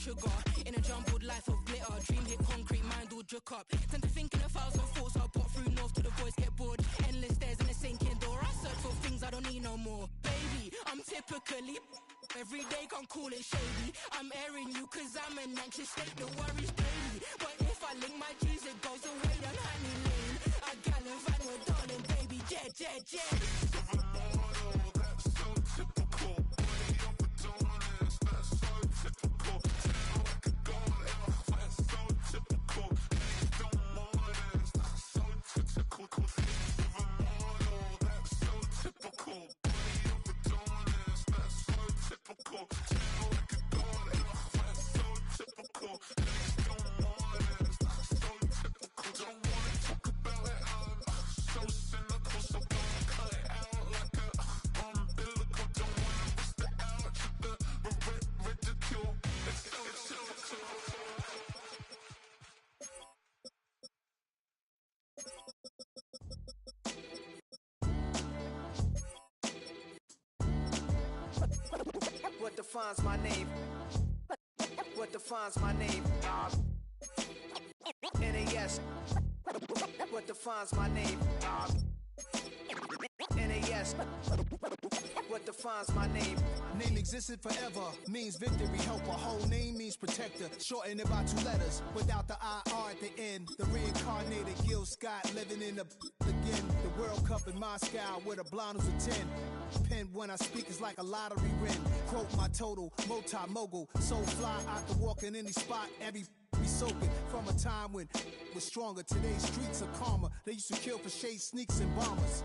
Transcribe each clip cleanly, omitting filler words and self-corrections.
sugar. In a jumbled life of glitter, dream hit concrete, mind all jook up. Tend to think in 1,000 thoughts, I pop through north to the voice, get bored. Endless stairs in a sinking door, I search for things I don't need no more. Baby, I'm typically every day can't call it shady. I'm airing you cause I'm an anxious state, the worries daily. But if I link my G's, it goes away down Honey Lane. I gallivant with darling, baby, jet, jet, jet. That's so typical. Way of Adonis, that's so typical. Like a god, that's so typical. Don't mind us, that's so typical. That's so typical. Way of Adonis, that's so typical. Like a god, that's so typical. Don't mind us, that's so typical. Don't wanna talk about it, I'm so cynical, so don't cut it out like a umbilical. Don't wanna bust it out to the ridicule. It's typical. What defines my name? What defines my name? NAS. What defines my name? NAS. What defines my name? Name existed forever, means victory, helper. Whole name means protector, shortened it by 2 letters, without the IR at the end. The reincarnated Gil Scott, living in the again. The World Cup in Moscow, where the blind was a 10. Pen when I speak is like a lottery win. Quote my total, multi-mogul, so fly, I can walk in any spot, every be soaking from a time when was stronger. Today's streets are calmer. They used to kill for shade sneaks and bombers.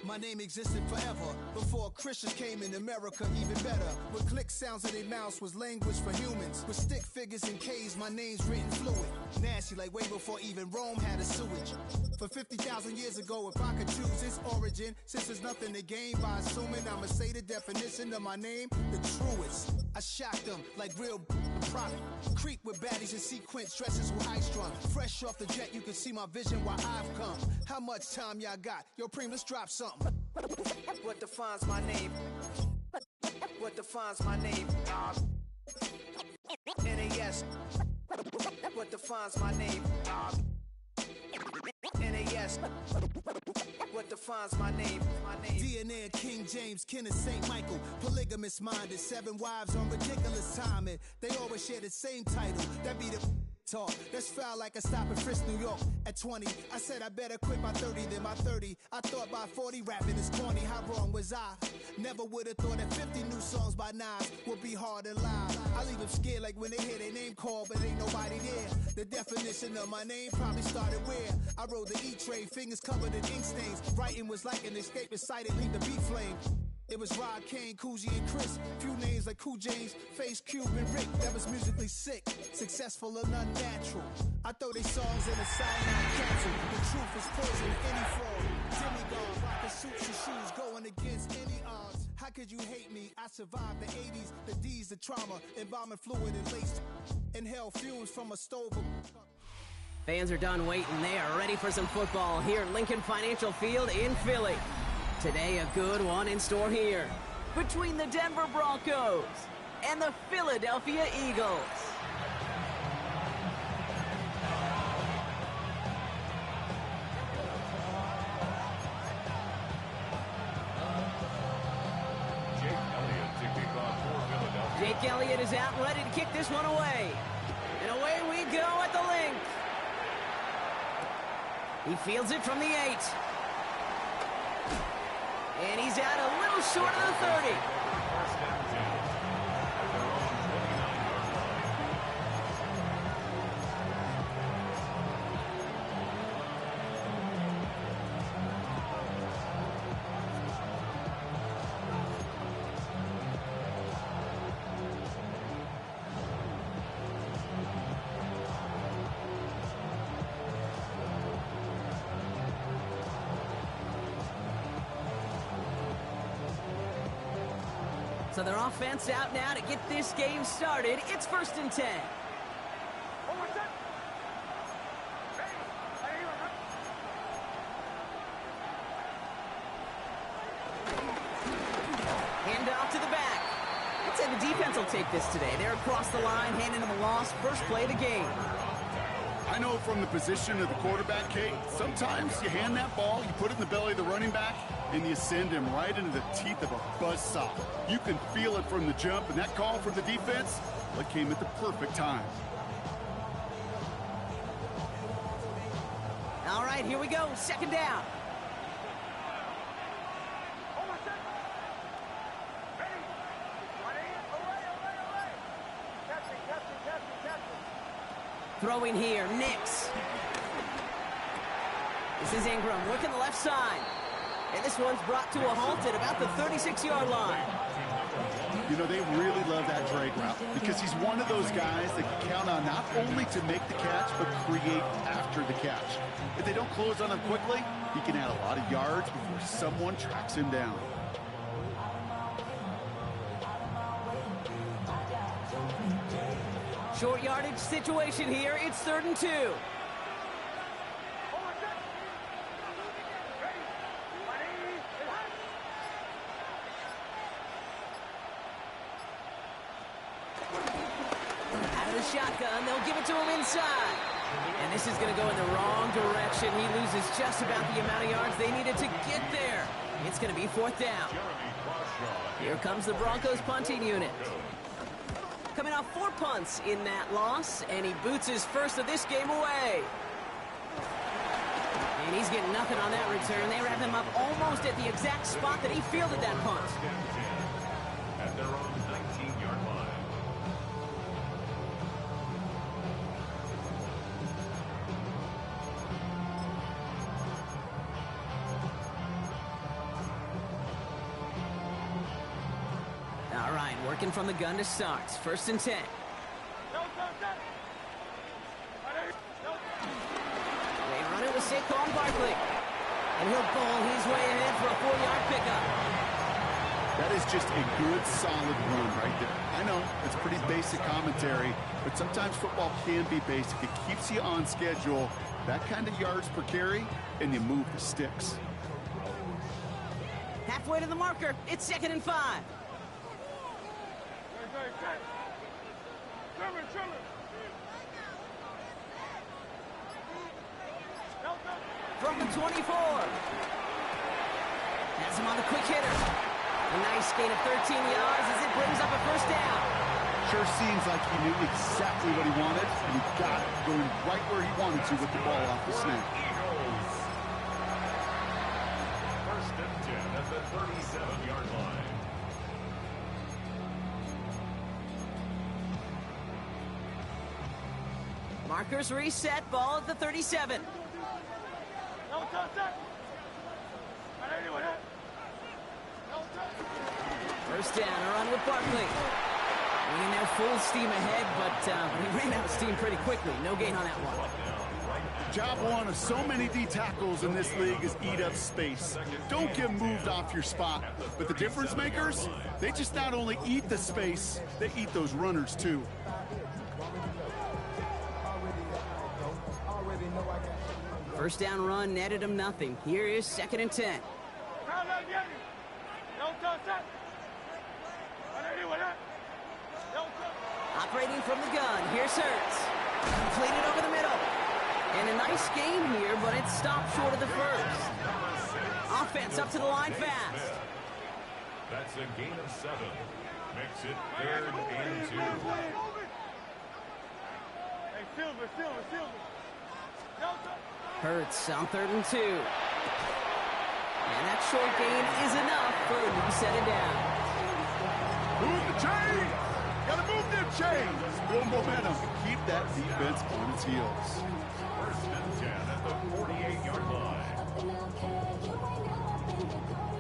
My name existed forever before Christians came in America, even better. With click sounds in their mouths was language for humans. With stick figures and K's, my name's written fluid. Nasty like way before even Rome had a sewage. For 50,000 years ago, if I could choose its origin, since there's nothing to gain by assuming, I'ma say the definition of my name, the truest. I shocked them like real product. Creep with baddies in sequence, dresses with high strung. Fresh off the jet, you can see my vision while I've come. How much time y'all got? Yo, Preem, let's drop something. What defines my name? What defines my name? NAS. What defines my name? NAS. What defines my name? DNA of King James, kin of St. Michael. Polygamous minded, 7 wives on ridiculous timing. They always share the same title. That be the talk. That's foul like a stop in Frisk, New York. At 20, I said I better quit by 30 than my 30. I thought by 40 rapping is corny. How wrong was I? Never would have thought that 50 new songs by Nas would be hard to lie. I leave them scared like when they hear their name called, but ain't nobody there. The definition of my name probably started where I rode the E-train, fingers covered in ink stains. Writing was like an escape inside it, leave the beat flame. It was Rod Kane, Coogee, and Chris. Few names like Cool James, Face, Cube, and Rick. That was musically sick, successful and unnatural. I throw they songs in a cyanide capsule. The truth is poison in any form. Demigod, rockin' suits and shoes, going against any odds. How could you hate me? I survived the 80s, the D's, the trauma, embalming fluid and laced. Inhale fumes from a stove. Fans are done waiting. They are ready for some football here at Lincoln Financial Field in Philly. Today, a good one in store here between the Denver Broncos and the Philadelphia Eagles. Jake Elliott is out and ready to kick this one away. And away we go at the link. He fields it from the 8. And he's out a little short of the 30. So their offense out now to get this game started. It's 1st and 10. Hand off to the back. say the defense will take this today. They're across the line, handing them a loss. First play of the game. I know from the position of the quarterback, Kate, sometimes you hand that ball, you put it in the belly of the running back, and you send him right into the teeth of a buzzsaw. You can feel it from the jump, and that call for the defense, well, it came at the perfect time. All right, here we go. Second down. Throwing here, Nix. This is Ingram working the left side. And this one's brought to a halt at about the 36-yard line. You know, they really love that drag route because he's one of those guys that can count on not only to make the catch, but create after the catch. If they don't close on him quickly, he can add a lot of yards before someone tracks him down. Short yardage situation here. It's 3rd and 2. Out of the shotgun, they'll give it to him inside. And this is going to go in the wrong direction. He loses just about the amount of yards they needed to get there. It's going to be 4th down. Here comes the Broncos punting unit. Coming off 4 punts in that loss, and he boots his first of this game away. And he's getting nothing on that return. They wrap him up almost at the exact spot that he fielded that punt. At their own 19-yard line. All right, working from the gun to start. 1st and 10. They run it with Saquon Barkley. And he'll bowl his way ahead for a 4-yard pickup. That is just a good, solid run right there. I know, it's pretty basic commentary, but sometimes football can be basic. It keeps you on schedule. That kind of yards per carry, and you move the sticks. Halfway to the marker. It's 2nd and 5. From the 24. Has him on the quick hitter. A nice gain of 13 yards as it brings up a 1st down. Sure seems like he knew exactly what he wanted, and he got it, going right where he wanted to with the ball off the snap. Eagles. 1st and 10 at the 37-yard line. Markers reset. Ball at the 37. First down, a run with Barkley. Running there full steam ahead, but he ran out of steam pretty quickly. No gain on that one. Job one of so many D tackles in this league is eat up space. Don't get moved off your spot. But the difference makers, they just not only eat the space, they eat those runners too. First down run netted him nothing. Here is 2nd and 10. Operating from the gun. Here's Hurts. Completed over the middle. And a nice game here, but it stopped short of the first. Offense up to the line fast. That's a gain of 7. Makes it 3rd and 2. Hurts on 3rd and 2. And that short gain is enough for a new set of downs. Move the chains! Gotta move them chains! Build momentum. Keep that defense on its heels. 1st and 10 at the 48-yard line.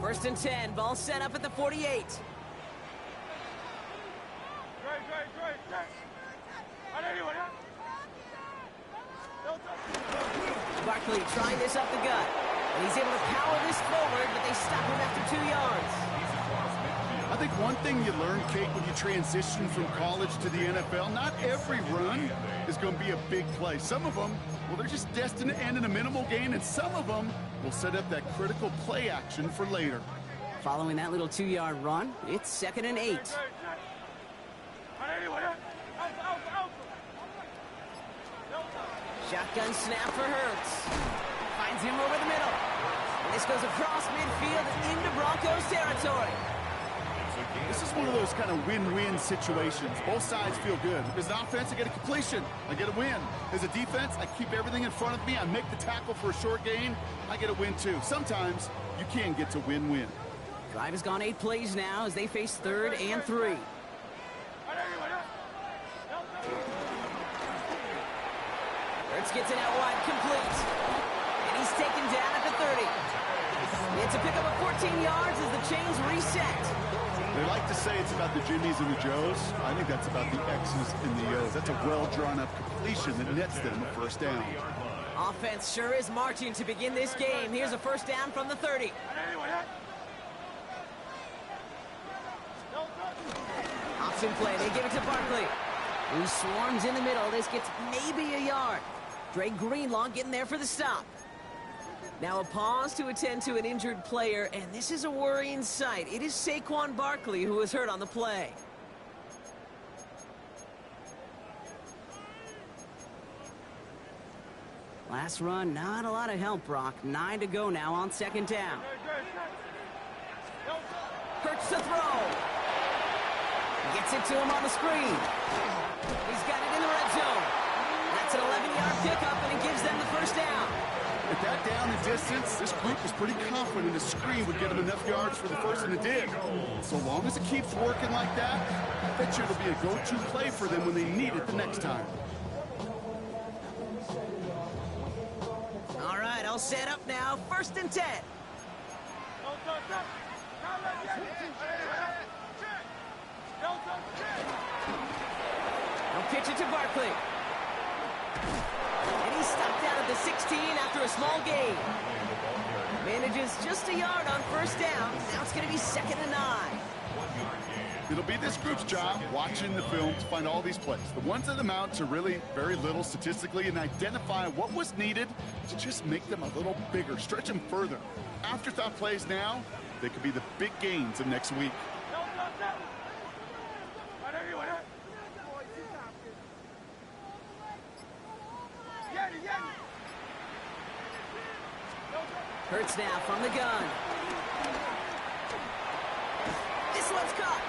1st and 10. Ball set up at the 48. Barkley trying this up the gut. And he's able to power this forward, but they stop him after 2 yards. I think one thing you learn, Kate, when you transition from college to the NFL, not every run is going to be a big play. Some of them, well, they're just destined to end in a minimal gain, and some of them will set up that critical play action for later. Following that little 2-yard run, it's 2nd and 8. Shotgun snap for Hurts. Finds him over the middle. And this goes across midfield into Broncos territory. This is one of those kind of win-win situations. Both sides feel good. As an offense, I get a completion. I get a win. As a defense, I keep everything in front of me. I make the tackle for a short gain. I get a win, too. Sometimes you can get to win-win. Drive has gone 8 plays now as they face 3rd and 3. Hurts gets it out wide, complete. And he's taken down at the 30. It's a pickup of 14 yards as the chains reset. They like to say it's about the Jimmies and the Joes. I think that's about the X's and the O's. That's a well-drawn-up completion that nets them a first down. Offense sure is marching to begin this game. Here's a first down from the 30. Option play, they give it to Barkley, who swarms in the middle. This gets maybe a yard. Dre Greenlaw getting there for the stop. Now a pause to attend to an injured player, and this is a worrying sight. It is Saquon Barkley who was hurt on the play. Last run, not a lot of help, Brock. 9 to go now on 2nd down. Hurts to throw. Gets it to him on the screen. He's got it in the red zone. That's an 11-yard pickup, and it gives them the first down. At that down and distance, this group was pretty confident the screen would get them enough yards for the first, and it did. So long as it keeps working like that, I bet you it'll be a go-to play for them when they need it the next time. All right, all set up now. 1st and 10. They'll pitch it to Barkley. And he's stopped out at the 16 after a small gain. Manages just a yard on 1st down. Now it's going to be 2nd and 9. It'll be this group's job, watching the film, to find all these plays. The ones that amount to really very little statistically, and identify what was needed to just make them a little bigger, stretch them further. Afterthought plays now, they could be the big gains of next week. Hurts now from the gun. This one's caught.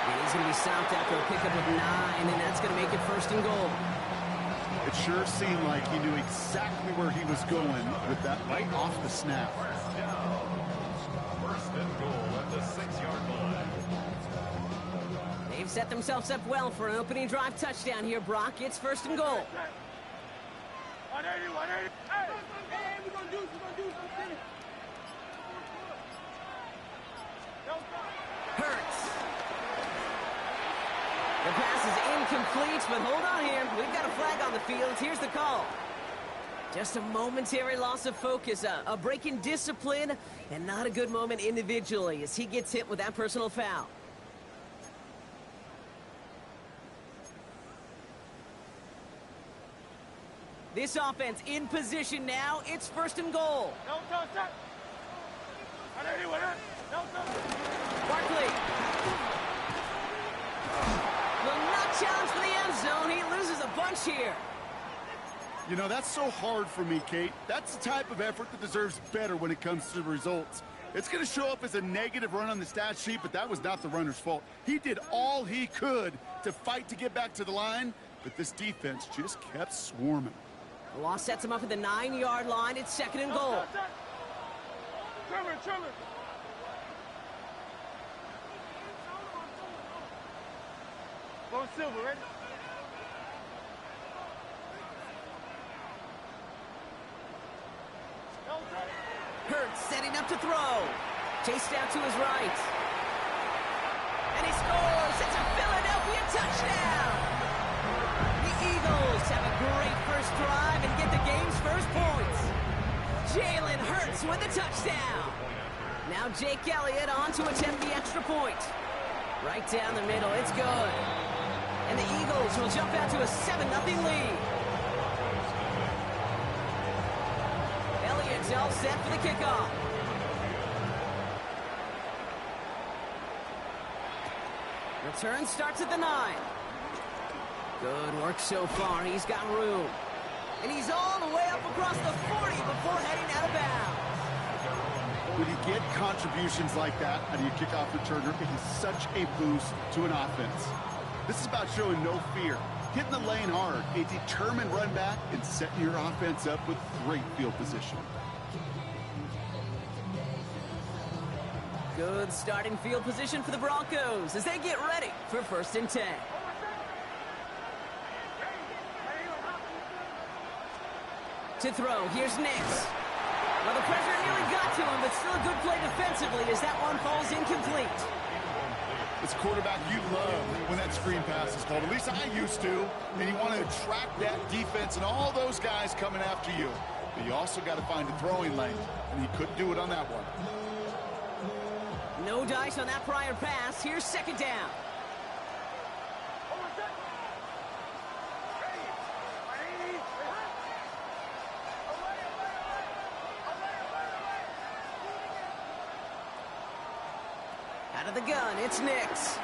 And he's going to be stopped after a pickup of 9, and that's going to make it 1st and goal. It sure seemed like he knew exactly where he was going with that right off the snap. First and goal at the 6-yard line. They've set themselves up well for an opening drive touchdown here, Brock. It's 1st and goal. 180, 180. Hey, we're going to do something. Hurts. The pass is incomplete, but hold on here. We've got a flag on the field. Here's the call. Just a momentary loss of focus, a break in discipline, and not a good moment individually as he gets hit with that personal foul. This offense in position now. It's 1st and goal. Barkley will not challenge for the end zone. He loses a bunch here. You know, that's so hard for me, Kate. That's the type of effort that deserves better when it comes to the results. It's going to show up as a negative run on the stat sheet, but that was not the runner's fault. He did all he could to fight to get back to the line, but this defense just kept swarming. The loss sets him up at the 9-yard line. It's 2nd and goal. Trevor. Go Silver, ready? Hurts setting up to throw. Chased out to his right. And he scores. It's a Philadelphia touchdown. The Eagles have a great first drive and get the game's first points. Jalen Hurts with the touchdown. Now Jake Elliott on to attempt the extra point. Right down the middle. It's good. And the Eagles will jump out to a 7-0 lead. Elliott's all set for the kickoff. Return starts at the 9. Good work so far. He's got room. And he's all the way up across the 40 before heading out of bounds. When you get contributions like that out of your kickoff returner, it is such a boost to an offense. This is about showing no fear, hitting the lane hard, a determined run back, and setting your offense up with great field position. Good starting field position for the Broncos as they get ready for 1st and 10. To throw, here's Nix. Well, the pressure nearly got to him, but still a good play defensively as that one falls incomplete. As a quarterback, you love when that screen pass is called. At least I used to. And you want to attract that defense and all those guys coming after you. But you also got to find a throwing lane, and he couldn't do it on that one. No dice on that prior pass. Here's 2nd down. Out of the gun, it's Nix.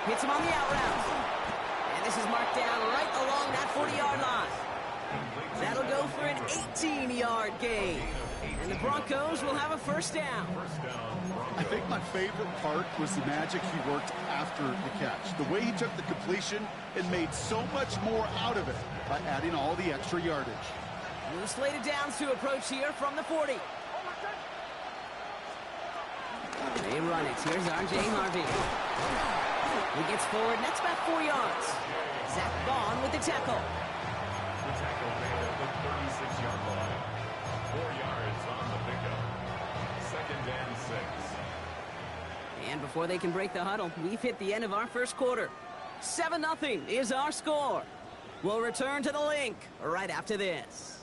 Hits him on the out route. And this is marked down right along that 40-yard line. That'll go for an 18-yard gain. And the Broncos will have a 1st down. I think my favorite part was the magic he worked after the catch. The way he took the completion and made so much more out of it by adding all the extra yardage. New slated downs to approach here from the 40. They run it. Here's R.J. Harvey. He gets forward, and that's about 4 yards. Zach Bond with the tackle. The tackle made at the 36-yard line. 4 yards on the pickup. 2nd and 6. And before they can break the huddle, we've hit the end of our 1st quarter. 7-0 is our score. We'll return to the link right after this.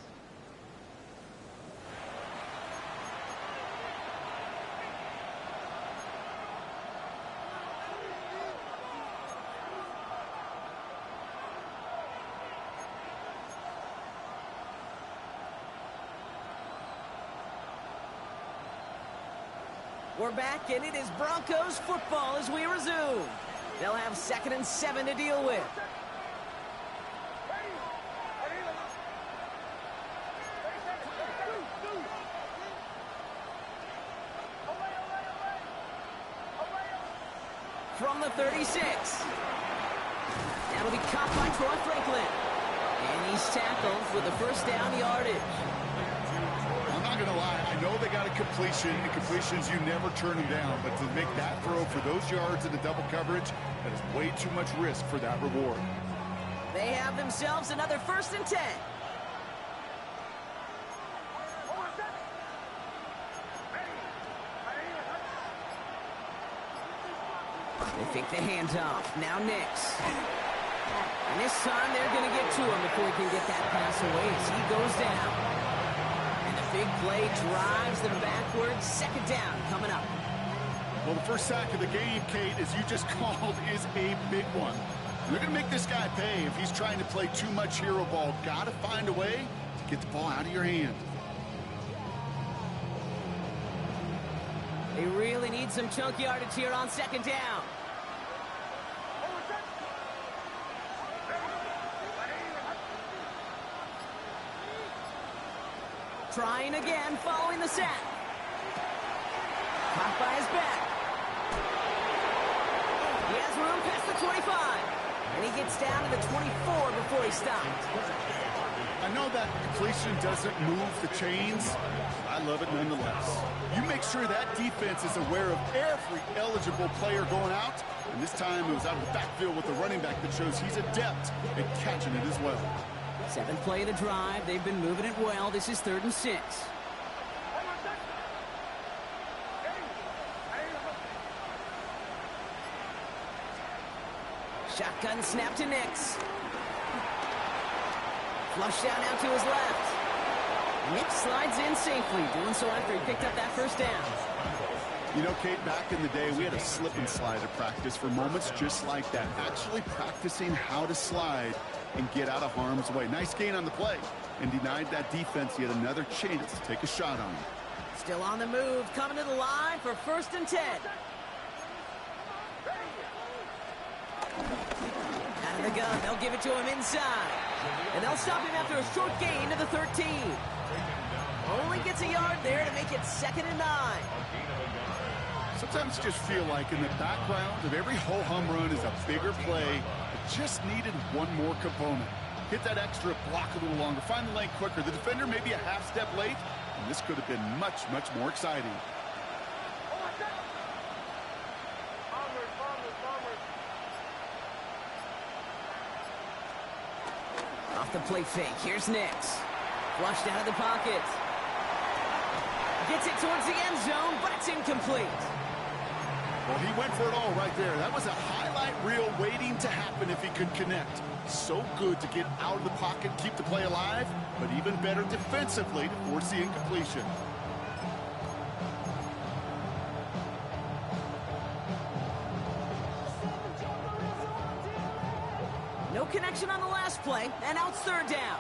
We're back, and it is Broncos football as we resume. They'll have 2nd and 7 to deal with. From the 36. That'll be caught by Troy Franklin. And he's tackled with the 1st down yardage. I'm not going to lie, I know they got a completion, and completions, you never turn them down, but to make that throw for those yards in the double coverage, that is way too much risk for that reward. They have themselves another 1st and 10. They fake the handoff. Now Nix. And this time they're going to get to him before he can get that pass away as he goes down. And the big play drives them backwards. 2nd down coming up. Well, the first sack of the game, Kate, as you just called, is a big one. They're going to make this guy pay if he's trying to play too much hero ball. Got to find a way to get the ball out of your hand. They really need some chunk yardage here on 2nd down. Trying again following the sack. Caught by his back. He has room past the 25. And he gets down to the 24 before he stops. I know that completion doesn't move the chains. I love it nonetheless. You make sure that defense is aware of every eligible player going out. And this time it was out of the backfield with the running back that shows he's adept at catching it as well. 7th play of the drive. They've been moving it well. This is 3rd and 6. Shotgun snap to Nix. Flush down out to his left. Nix slides in safely, doing so after he picked up that 1st down. You know, Kate, back in the day, we had a slip and slide at practice for moments just like that. Actually practicing how to slide and get out of harm's way. Nice gain on the play, and denied that defense yet another chance to take a shot on him. Still on the move, coming to the line for 1st and 10. the gun. They'll give it to him inside. And they'll stop him after a short gain to the 13. Only gets a yard there to make it 2nd and 9. Sometimes you just feel like in the background of every ho-hum run is a bigger play that just needed one more component. Hit that extra block a little longer, find the lane quicker. The defender may be a half step late, and this could have been much, much more exciting. Off the play fake, here's Nix. Flushed out of the pocket. Gets it towards the end zone, but it's incomplete. Well, he went for it all right there. That was a highlight reel waiting to happen if he could connect. So good to get out of the pocket, keep the play alive, but even better defensively to force the incompletion. No connection on the last play, and now it's 3rd down.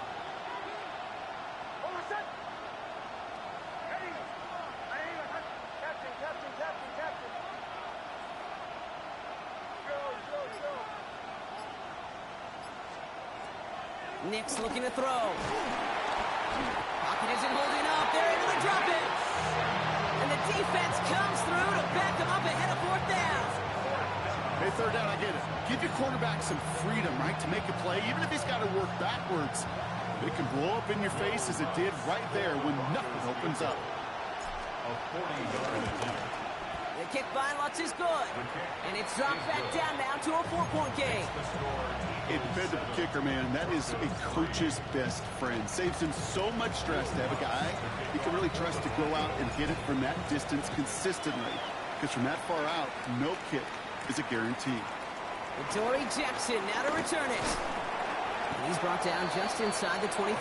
Nix looking to throw. Pocket isn't holding up. They're into the drop it. And the defense comes through to back them up ahead of 4th down. Hey, 3rd down, I get it. Give your quarterback some freedom, right, to make a play, even if he's got to work backwards. It can blow up in your face as it did right there when nothing opens up. A 40-yard attempt. The kick by Lutz is good. And it's dropped back down now to a 4-point game. A dependable kicker, man, that is a coach's best friend. Saves him so much stress to have a guy he can really trust to go out and hit it from that distance consistently. Because from that far out, no kick is a guarantee. Dory Jackson now to return it. And he's brought down just inside the 25.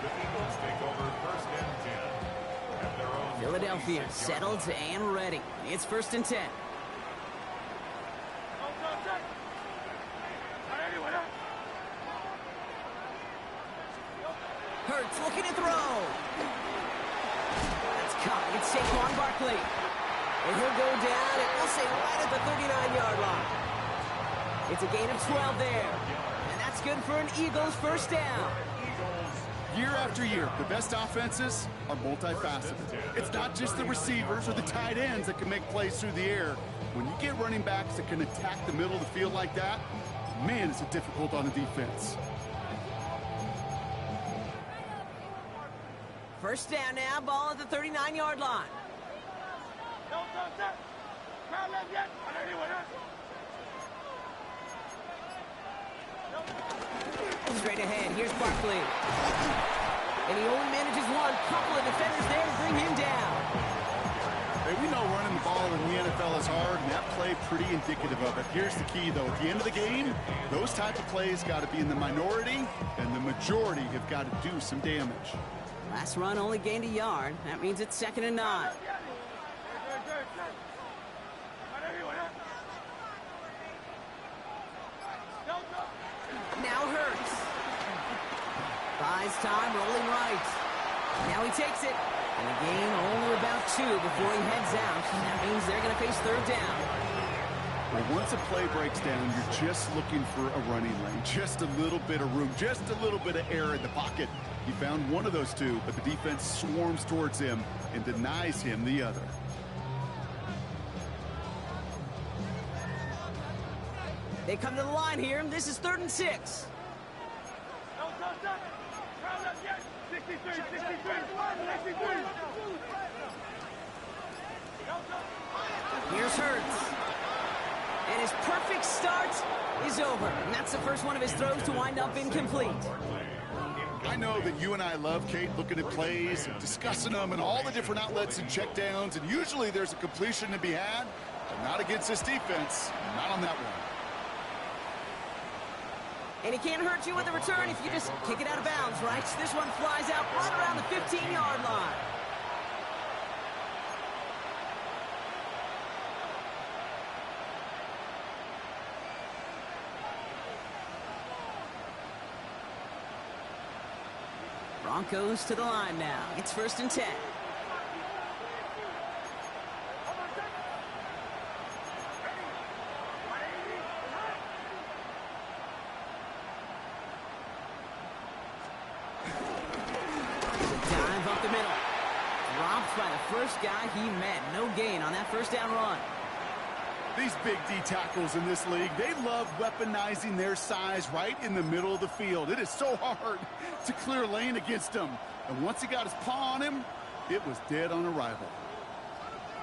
The Eagles take over 1st and 10. At their own Philadelphia settled and ready. It's 1st and 10. Hurts looking to throw. That's caught. It's Saquon Barkley. And he'll go down, and we'll say right at the 39-yard line. It's a gain of 12 there. And that's good for an Eagles 1st down. Year after year, the best offenses are multifaceted. It's not just the receivers or the tight ends that can make plays through the air. When you get running backs that can attack the middle of the field like that, man, is it difficult on the defense. 1st down now, ball at the 39-yard line. Straight ahead, here's Barkley. And he only manages one. Couple of defenders there to bring him down. Hey, we know running the ball in the NFL is hard, and that play pretty indicative of it. Here's the key, though. At the end of the game, those type of plays got to be in the minority, and the majority have got to do some damage. Last run only gained a yard. That means it's 2nd and 9. Now Hurts. Buys time, rolling right. Now he takes it. And a gain only about 2 before he heads out. That means they're going to face 3rd down. Well, once a play breaks down, you're just looking for a running lane. Just a little bit of room, just a little bit of air in the pocket. He found one of those two, but the defense swarms towards him and denies him the other. They come to the line here. This is 3rd and 6. Here's Hurts. And his perfect start is over. And that's the first one of his throws to wind up incomplete. I know that you and I love, Kate, looking at plays and discussing them and all the different outlets and checkdowns, and usually there's a completion to be had, but not against this defense, not on that one. And he can't hurt you with a return if you just kick it out of bounds, right? This one flies out right around the 15-yard line. Broncos to the line now. It's 1st and 10. by the first guy he met. No gain on that first down run. These big D tackles in this league, they love weaponizing their size right in the middle of the field. It is so hard to clear lane against him. And once he got his paw on him, it was dead on arrival.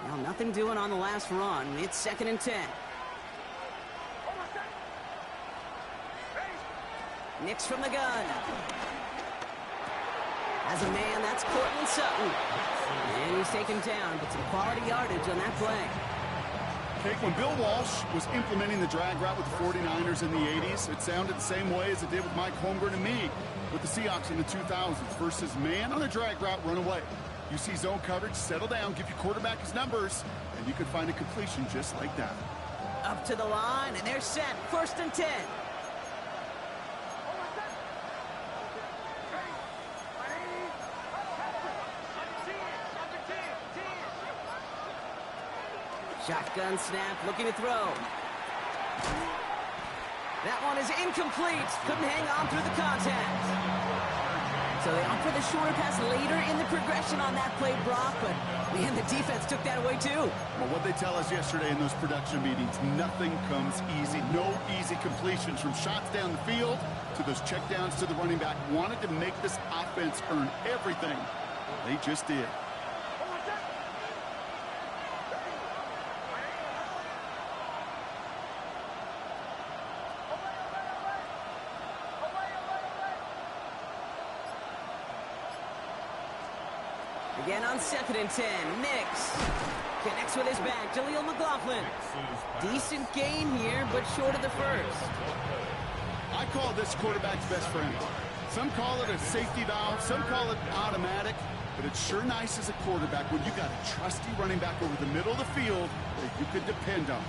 Well, nothing doing on the last run. It's 2nd and 10. Nix from the gun. As a man, that's Cortland Sutton. And he's taken down, but some quality yardage on that play. Kate, when Bill Walsh was implementing the drag route with the 49ers in the 80s, it sounded the same way as it did with Mike Holmgren and me with the Seahawks in the 2000s versus man on a drag route, run away. You see zone coverage, settle down, give your quarterback his numbers, and you can find a completion just like that. Up to the line, and they're set. 1st and 10. Shotgun snap, looking to throw. That one is incomplete. Couldn't hang on through the contact. So they opt for the shorter pass later in the progression on that play, Brock, but man, the defense took that away too. Well, what they tell us yesterday in those production meetings, nothing comes easy. No easy completions from shots down the field to those checkdowns to the running back. Wanted to make this offense earn everything. They just did. Again on 2nd and 10. Nix connects with his back. Jaleel McLaughlin. Decent gain here, but short of the first. I call this quarterback's best friend. Some call it a safety valve, some call it automatic, but it's sure nice as a quarterback when you got a trusty running back over the middle of the field that you can depend on.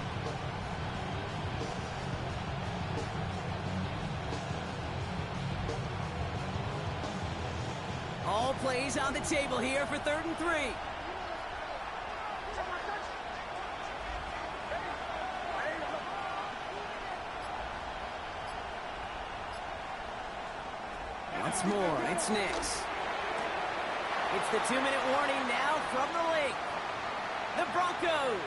All plays on the table here for 3rd and 3. Once more, it's Nix. It's the 2-minute warning now from the lake. The Broncos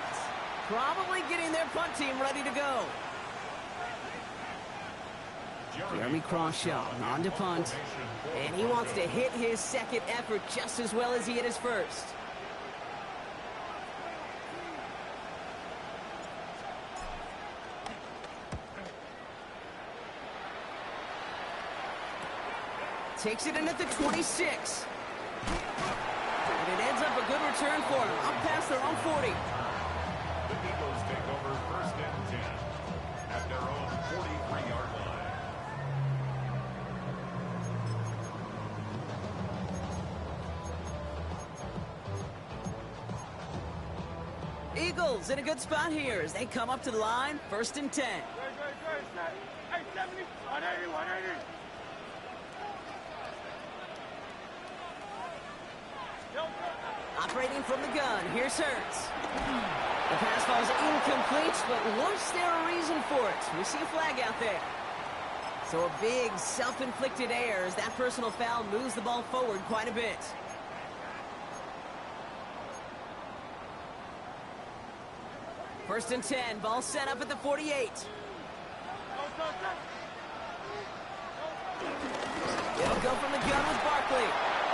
probably getting their punt team ready to go. Jeremy Crawshaw on to punt. And he wants to hit his second effort just as well as he hit his first. Takes it in at the 26. And it ends up a good return for him. Up past their own 40. The Eagles take over 1st and 10 at their own 43-yard line. Eagles in a good spot here as they come up to the line. 1st and 10. Hey, 70, 180, 180. Operating from the gun, here's Hurts. The pass falls incomplete, but was there a reason for it? We see a flag out there. So a big self-inflicted error as that personal foul moves the ball forward quite a bit. First and 10, ball set up at the 48. It'll go from the gun with Barkley.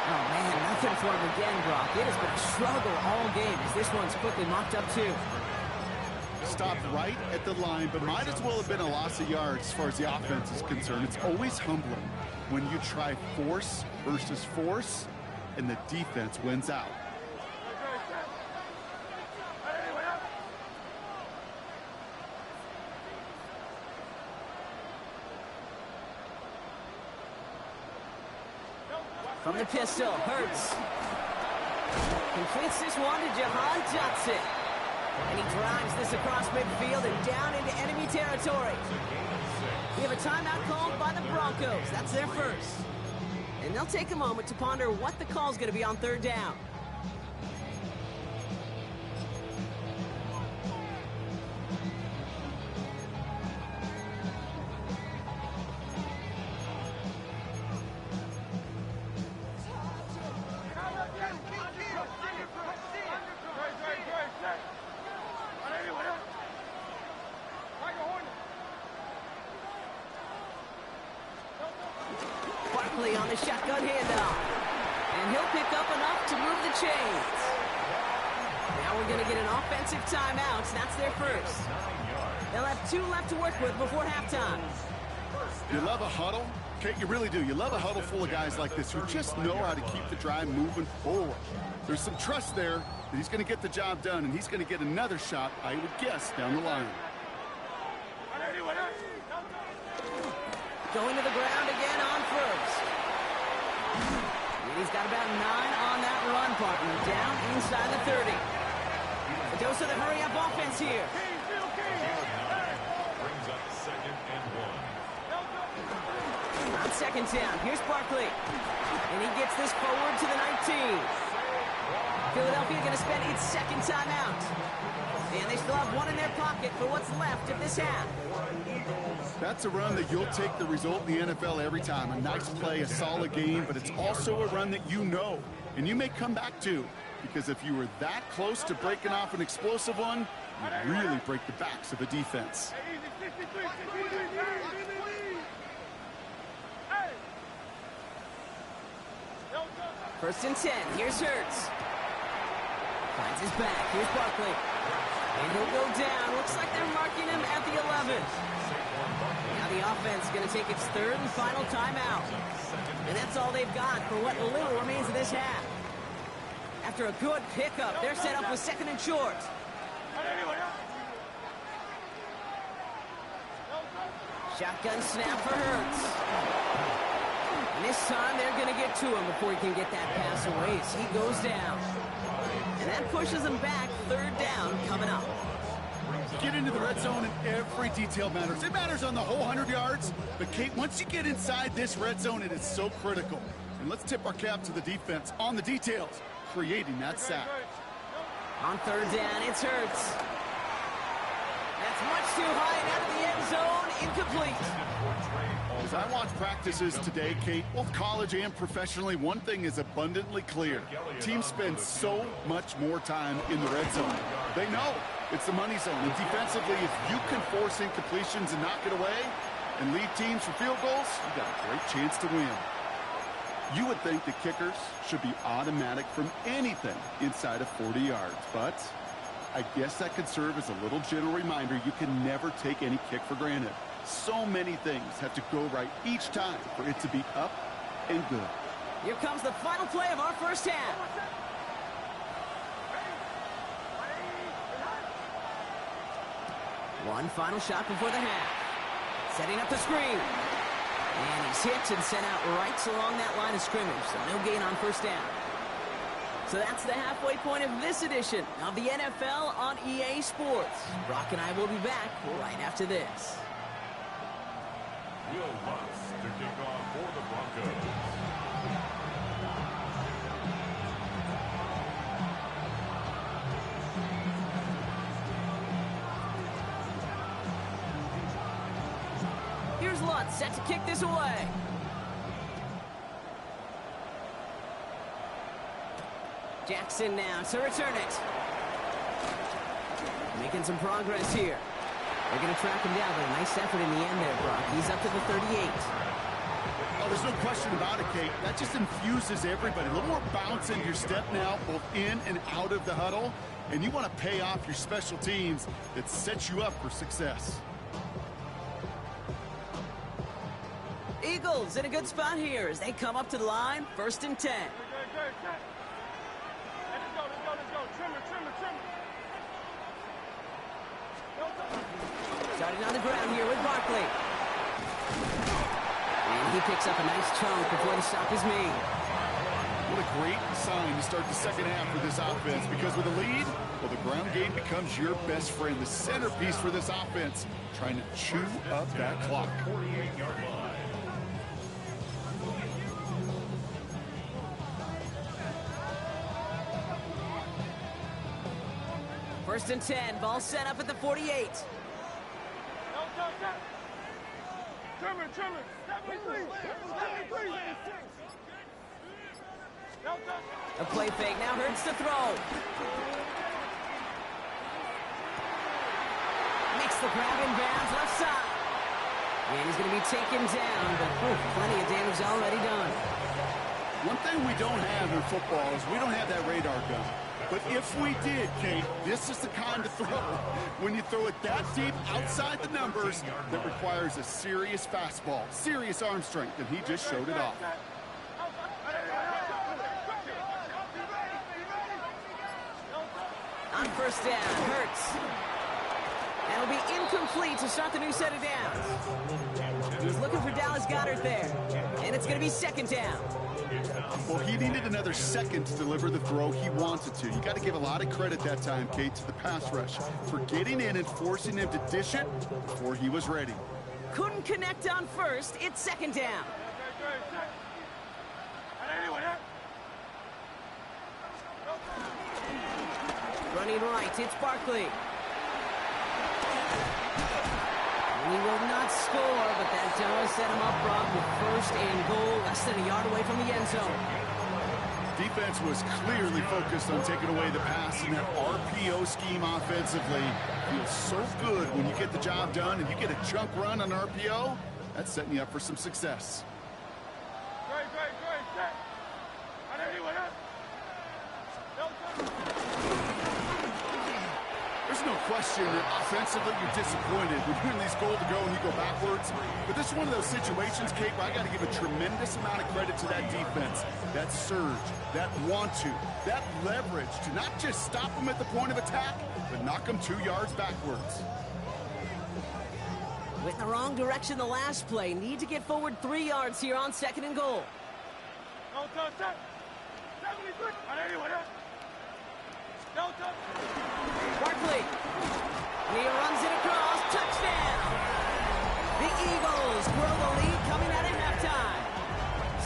Oh, man, nothing for him again, Brock. It has been a struggle all game as this one's quickly mopped up, too. Stopped right at the line, but might as well have been a loss of yards as far as the offense is concerned. It's always humbling when you try force versus force, and the defense wins out. From the pistol, Hurts. Completes this one to Jahan Johnson. And he drives this across midfield and down into enemy territory. We have a timeout called by the Broncos. That's their first. And they'll take a moment to ponder what the call's going to be on 3rd down. Barkley on the shotgun handoff. And he'll pick up enough to move the chains. Now we're going to get an offensive timeout. That's their first. They'll have 2 left to work with before halftime. You love a huddle? Kate, you really do. You love a huddle full of guys like this who just know how to keep the drive moving forward. There's some trust there that he's going to get the job done, and he's going to get another shot, I would guess, down the line. Going to the ground again on first. And he's got about 9 on that run, partner. Down inside the 30. A dose of the hurry-up offense here. Brings up 2nd and 1. On second down, here's Barkley. And he gets this forward to the 19. Philadelphia going to spend its second timeout. And they still have 1 in their pocket for what's left of this half. That's a run that you'll take the result in the NFL every time. A nice play, a solid game, but it's also a run that you know, and you may come back to, because if you were that close to breaking off an explosive one, you really break the backs of a defense. First and 10, here's Hurts. Finds his back, here's Barkley. And he'll go down. Looks like they're marking him at the 11. Now the offense going to take its 3rd and final timeout. And that's all they've got for what little remains of this half. After a good pickup, they're set up with 2nd and short. Shotgun snap for Hurts. And this time they're going to get to him before he can get that pass away as he goes down. And that pushes him back. 3rd down coming up. Get into the red zone and every detail matters. It matters on the whole 100 yards. But, Kate, once you get inside this red zone, it is so critical. And let's tip our cap to the defense on the details, creating that sack. On 3rd down, it's Hurts. That's much too high and out of the end zone. Incomplete. As I watch practices today, Kate, both college and professionally, one thing is abundantly clear. Teams spend so much more time in the red zone. They know it's the money zone. And defensively, if you can force incompletions and knock it away and lead teams for field goals, you got a great chance to win. You would think the kickers should be automatic from anything inside of 40 yards, but I guess that could serve as a little gentle reminder you can never take any kick for granted. So many things have to go right each time for it to be up and good. Here comes the final play of our first half. One final shot before the half. Setting up the screen. And he's hit and sent out right along that line of scrimmage, so no gain on first down. So that's the halfway point of this edition of the NFL on EA Sports. Brock and I will be back right after this. Will Lutz to kick off for the Broncos. Here's Lutz set to kick this away. Jackson now to return it. Making some progress here. They're going to track him down, but a nice effort in the end there, Brock. He's up to the 38. Oh, there's no question about it, Kate. That just infuses everybody. A little more bounce in your step now, both in and out of the huddle. And you want to pay off your special teams that sets you up for success. Eagles in a good spot here as they come up to the line. 1st and 10. Starting on the ground here with Barkley. And he picks up a nice chunk before the stop is made. What a great sign to start the second half for this offense, because with a lead, well, the ground game becomes your best friend, the centerpiece for this offense, trying to chew up that clock. 48-yard line. First and 10, ball set up at the 48. A play fake now Hurts to throw. Makes the grab in bounds left side. And he's going to be taken down, but plenty of damage already done. One thing we don't have in football is we don't have that radar gun. But if we did, Kate, this is the kind of throw, when you throw it that deep outside the numbers, that requires a serious fastball, serious arm strength, and he just showed it off. On first down, Hurts. And it'll be incomplete to start the new set of downs. He's looking for Dallas Goedert there. And it's going to be second down. Well, he needed another second to deliver the throw he wanted to. You got to give a lot of credit that time, Kate, to the pass rush for getting in and forcing him to dish it before he was ready. Couldn't connect on first. It's second down. Running right, it's Barkley. He will not score, but that does set him up, Brock, with first and goal, less than a yard away from the end zone. Defense was clearly focused on taking away the pass in that RPO scheme offensively. Feels so good when you get the job done and you get a chunk run on RPO. That's setting you up for some success. There's no question that offensively you're disappointed when you're in these goal to go and you go backwards. But this is one of those situations, Kate, where I got to give a tremendous amount of credit to that defense. That surge, that want to, that leverage to not just stop them at the point of attack, but knock them 2 yards backwards. Went in the wrong direction the last play. Need to get forward 3 yards here on second and goal. Barkley. And he runs it across. Touchdown. The Eagles grow the lead coming out of halftime.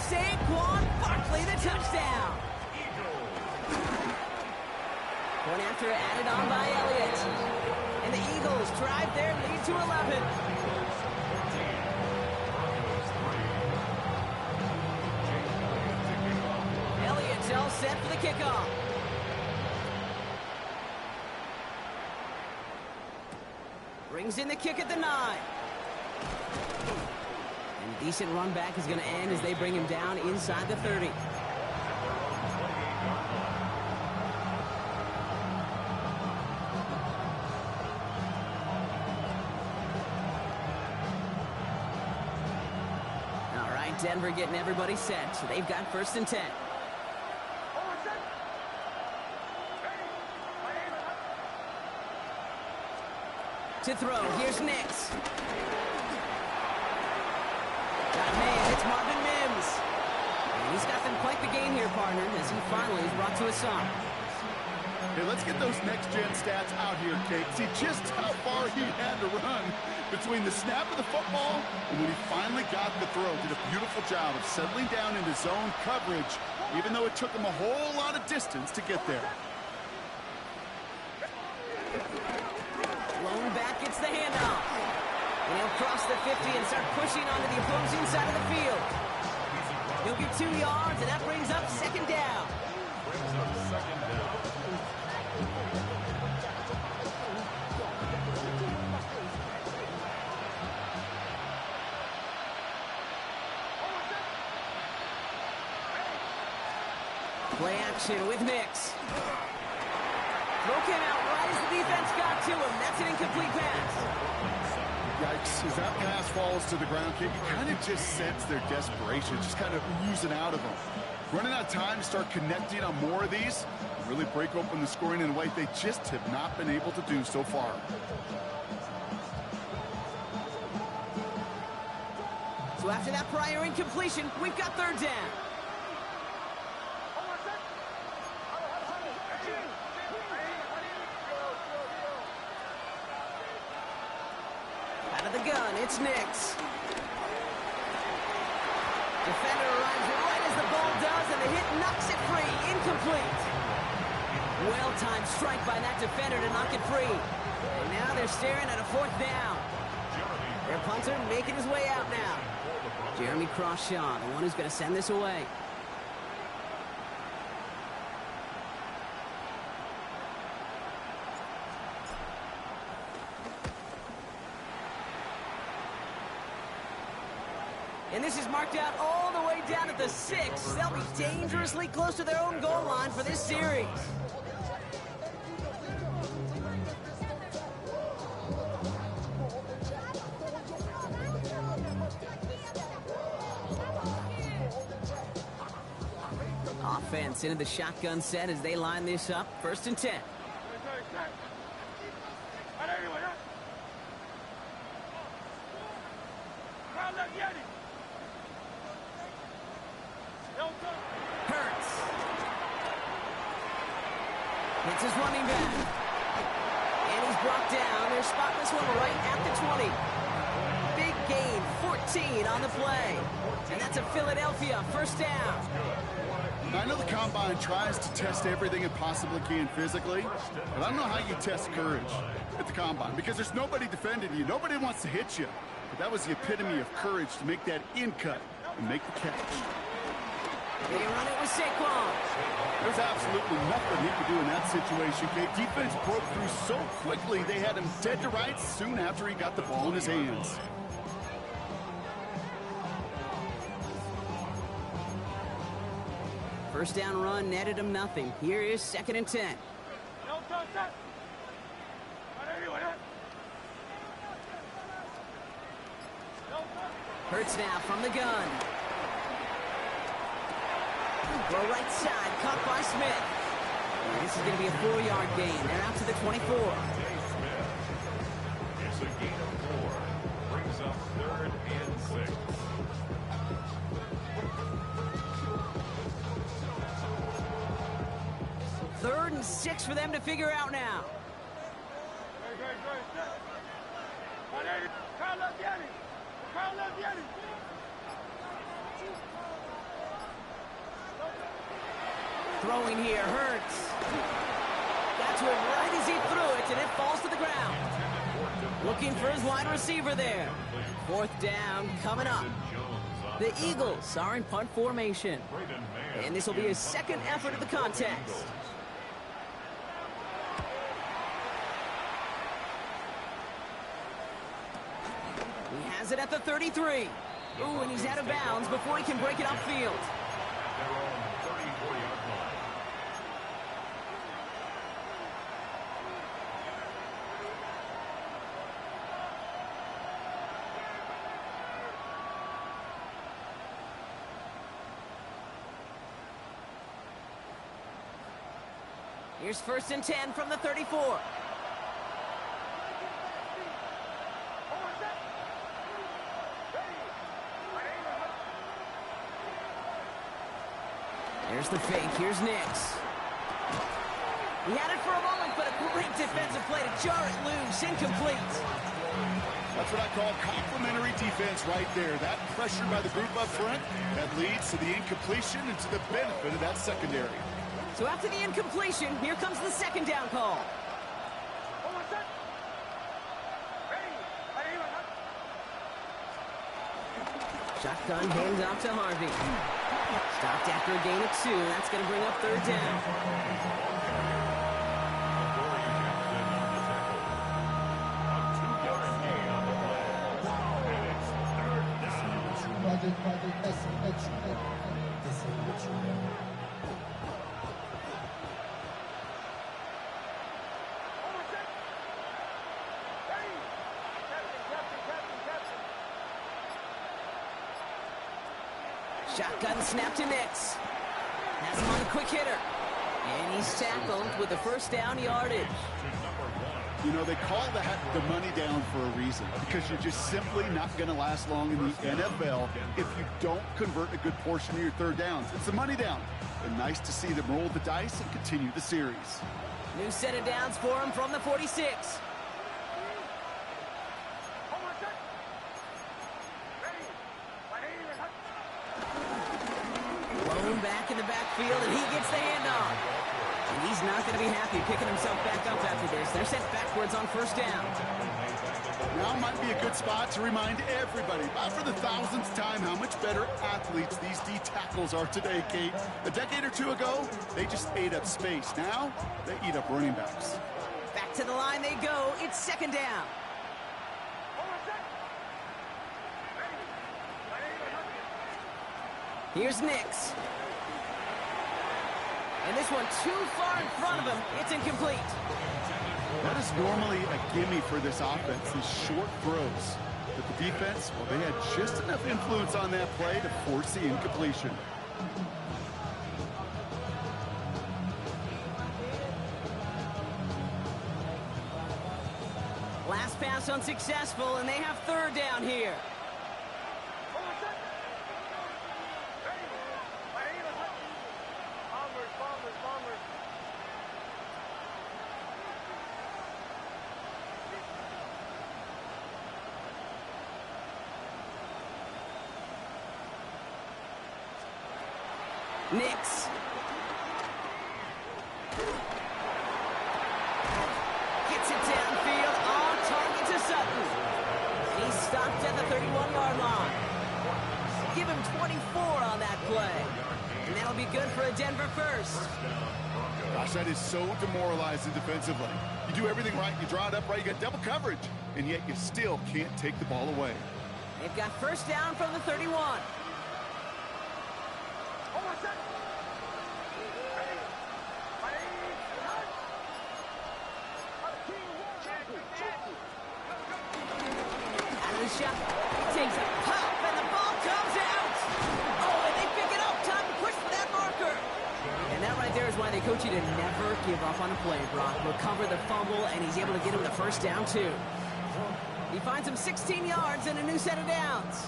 Saquon Barkley, the touchdown. Point after added on by Elliott. And the Eagles drive their lead to 11. Elliott's all set for the kickoff. Brings in the kick at the 9. And a decent run back is going to end as they bring him down inside the 30. All right, Denver getting everybody set. So they've got first and 10. To throw, here's Nix. Got man, it's Marvin Mims. And he's got them quite the game here, partner, as he finally is brought to a stop. Hey, let's get those next-gen stats out here, Kate. See just how far he had to run between the snap of the football and when he finally got the throw. Did a beautiful job of settling down into zone coverage, even though it took him a whole lot of distance to get there. Blown back, it's the handoff. And he'll cross the 50 and start pushing onto the opposing side of the field. He'll get 2 yards, and that brings up second down. Play action with Nix. Throw came out right as the defense got to him. That's an incomplete pass. Yikes, as that pass falls to the ground, Kate, you kind of just sense their desperation, just kind of oozing out of them. Running out of time to start connecting on more of these, and really break open the scoring in a way they just have not been able to do so far. So after that prior incompletion, we've got third down. Out of the gun, it's Nix. Defender arrives right as the ball does, and the hit knocks it free. Incomplete. Well-timed strike by that defender to knock it free. And now they're staring at a fourth down. Their punter making his way out now. Jeremy Crawshaw, the one who's going to send this away. And this is marked out all the way down at the 6. They'll be dangerously close to their own goal line for this series. Offense into the shotgun set as they line this up. 1st and 10. Hurts. It's his running back. And he's brought down. They're spotting this one right at the 20. Big gain, 14 on the play. And that's a Philadelphia 1st down. I know the Combine tries to test everything it possibly can physically, but I don't know how you test courage at the Combine because there's nobody defending you. Nobody wants to hit you. But that was the epitome of courage to make that in cut and make the catch. They run it with Saquon. There's absolutely nothing he could do in that situation, Kate. Defense broke through so quickly, they had him dead to rights soon after he got the ball in his hands. First down run netted him nothing. Here is 2nd and 10. Hurts now from the gun. Throw right side, caught by Smith. And this is going to be a 4-yard gain. They're out to the 24. It's a gain of 4. Brings up 3rd and 6. Third and 6 for them to figure out now. Throwing here, Hurts. Got to him right as he threw it, and it falls to the ground. Looking for his wide receiver there. 4th down coming up. The Eagles are in punt formation. And this will be his 2nd effort of the contest. He has it at the 33. Ooh, and he's out of bounds before he can break it upfield. Their own 34-yard line. Here's 1st and 10 from the 34. There's the fake. Here's Nix. He had it for a moment, but a great defensive play to jar it loose. Incomplete. That's what I call complimentary defense right there. That pressure by the group up front, that leads to the incompletion and to the benefit of that secondary. So after the incompletion, here comes the 2nd down call. Shotgun hands off to Harvey. Stopped after a gain of 2. That's going to bring up 3rd down. Shotgun snap to Nix. Has him on a quick hitter. And he's tackled with the 1st down yardage. You know, they call that the money down for a reason, because you're just simply not going to last long in the NFL if you don't convert a good portion of your 3rd downs. It's the money down. And nice to see them roll the dice and continue the series. New set of downs for him from the 46. Blown back in the backfield, and he gets the handoff. And he's not going to be happy picking himself back up after this. They're sent backwards on 1st down. Now might be a good spot to remind everybody, about for the 1000th time, how much better athletes these D tackles are today, Kate. A decade or 2 ago, they just ate up space. Now, they eat up running backs. Back to the line they go. It's 2nd down. Here's Nix. And this one too far in front of him. It's incomplete. That is normally a gimme for this offense, these short throws. But the defense, well, they had just enough influence on that play to force the incompletion. Last pass unsuccessful, and they have third down here. Nix. Gets it downfield on target to Sutton. And he's stopped at the 31-yard line. Give him 24 on that play. And that'll be good for a Denver first. Gosh, that is so demoralizing defensively. You do everything right, you draw it up right, you got double coverage, and yet you still can't take the ball away. They've got first down from the 31. Shot. He takes a pop, and the ball comes out. Oh, and they pick it up. Time to push for that marker. And that right there is why they coach you to never give up on a play, Brock. Recover the fumble, and he's able to get him the first down, too. He finds him 16 yards and a new set of downs.